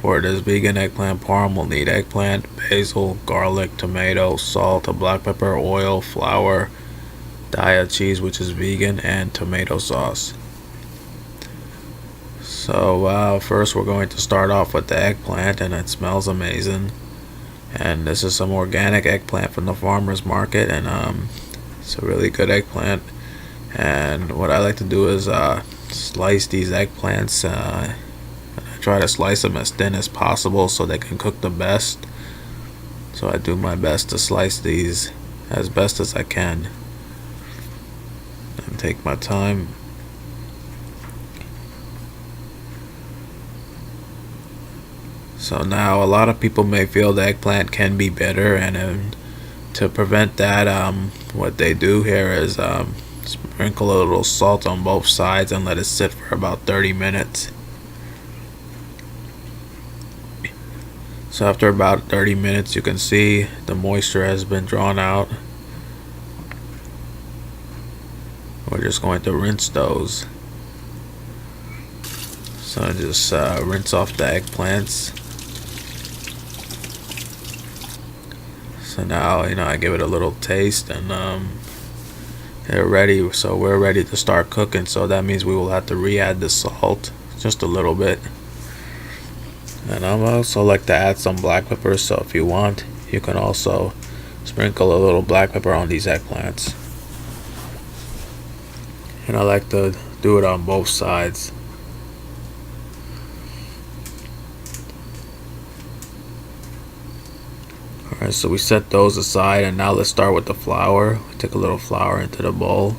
For this vegan eggplant parm, we'll need eggplant, basil, garlic, tomato, salt, a black pepper, oil, flour, Daiya cheese, which is vegan, and tomato sauce. So first we're going to start off with the eggplant, and it smells amazing. And this is some organic eggplant from the farmer's market, and it's a really good eggplant. And what I like to do is slice these eggplants. I try to slice them as thin as possible so they can cook the best. So I do my best to slice these as best as I can and take my time. So now a lot of people may feel the eggplant can be bitter, and to prevent that, what they do here is sprinkle a little salt on both sides and let it sit for about 30 minutes. So after about 30 minutes, you can see the moisture has been drawn out. We're just going to rinse those. So just rinse off the eggplants. So now, I give it a little taste, and they're ready. So we're ready to start cooking. So that means we will have to re-add the salt just a little bit. And I also like to add some black pepper. So if you want, you can also sprinkle a little black pepper on these eggplants. And I like to do it on both sides. Alright, so we set those aside, and now let's start with the flour. Take a little flour into the bowl,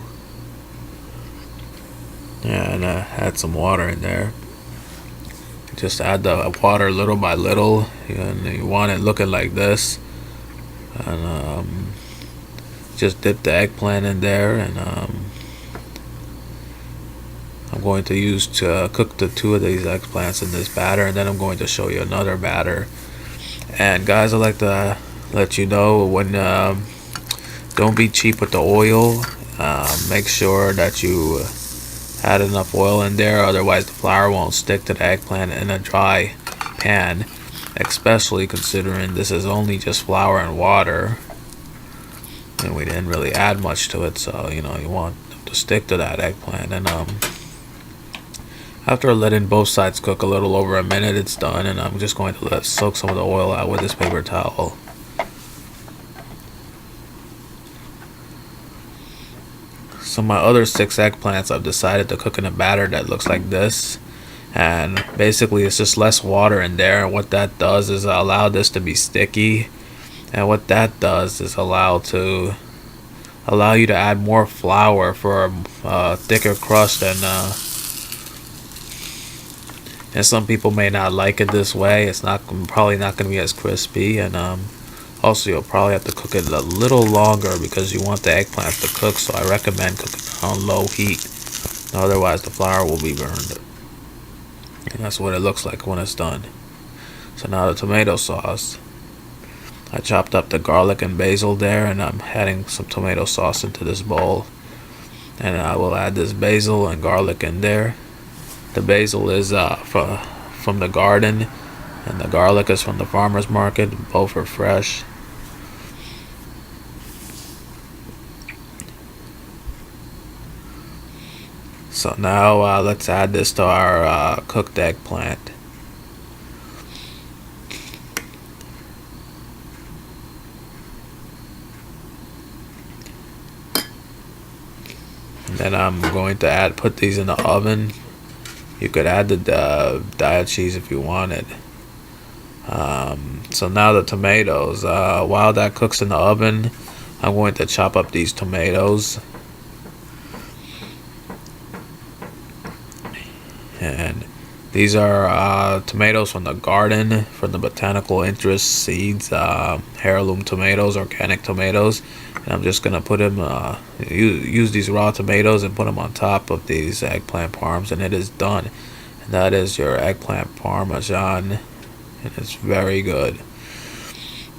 and add some water in there. Just add the water little by little, and you want it looking like this. And just dip the eggplant in there, and I'm going to use to cook the two of these eggplants in this batter, and then I'm going to show you another batter. And guys, I like to let you know, when don't be cheap with the oil. Make sure that you add enough oil in there, otherwise the flour won't stick to the eggplant in a dry pan, especially considering this is only just flour and water, and we didn't really add much to it. So you want to stick to that eggplant. And after letting both sides cook a little over a minute, it's done, and I'm just going to soak some of the oil out with this paper towel. So my other 6 eggplants, I've decided to cook in a batter that looks like this, and basically it's just less water in there, and what that does is allow this to be sticky, and what that does is allow you to add more flour for a thicker crust. And some people may not like it this way. It's probably not going to be as crispy, and also you'll probably have to cook it a little longer because you want the eggplants to cook. So I recommend cooking on low heat, otherwise the flour will be burned. And that's what it looks like when it's done. So now the tomato sauce. I chopped up the garlic and basil there, and I'm adding some tomato sauce into this bowl. And I will add this basil and garlic in there. The basil is from the garden, and the garlic is from the farmer's market. Both are fresh. So now let's add this to our cooked eggplant. And then I'm going to put these in the oven. You could add the Daiya cheese if you wanted. So now the tomatoes. While that cooks in the oven, I'm going to chop up these tomatoes. And these are tomatoes from the garden, from the botanical interest seeds, heirloom tomatoes, organic tomatoes. And I'm just going to put them, use these raw tomatoes and put them on top of these eggplant parms, and it is done. And that is your eggplant parmesan, and it's very good.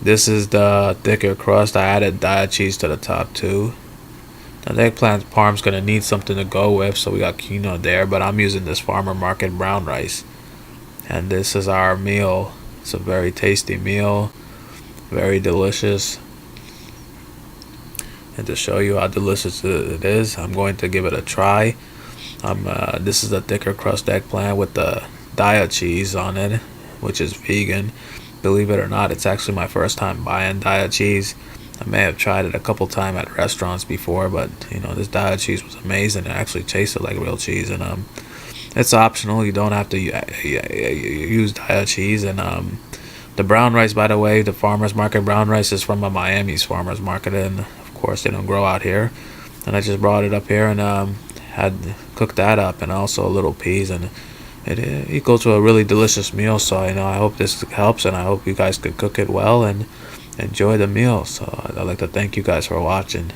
This is the thicker crust. I added Daiya cheese to the top too. Now the eggplant parm's going to need something to go with, so we got quinoa there, but I'm using this farmer market brown rice. And this is our meal. It's a very tasty meal, very delicious. And to show you how delicious it is, I'm going to give it a try. This is a thicker crust eggplant with the Daya cheese on it, which is vegan. Believe it or not, it's actually my first time buying Daya cheese. I may have tried it a couple times at restaurants before, but this Daya cheese was amazing. It actually tasted like real cheese, and it's optional. You don't have to use Daya cheese. And the brown rice, by the way, the farmers market brown rice is from a Miami's farmers market, and of course they don't grow out here. And I just brought it up here and had cooked that up, and also a little peas, and it equals to a really delicious meal. So I hope this helps, and I hope you guys could cook it well and enjoy the meal. So I'd like to thank you guys for watching.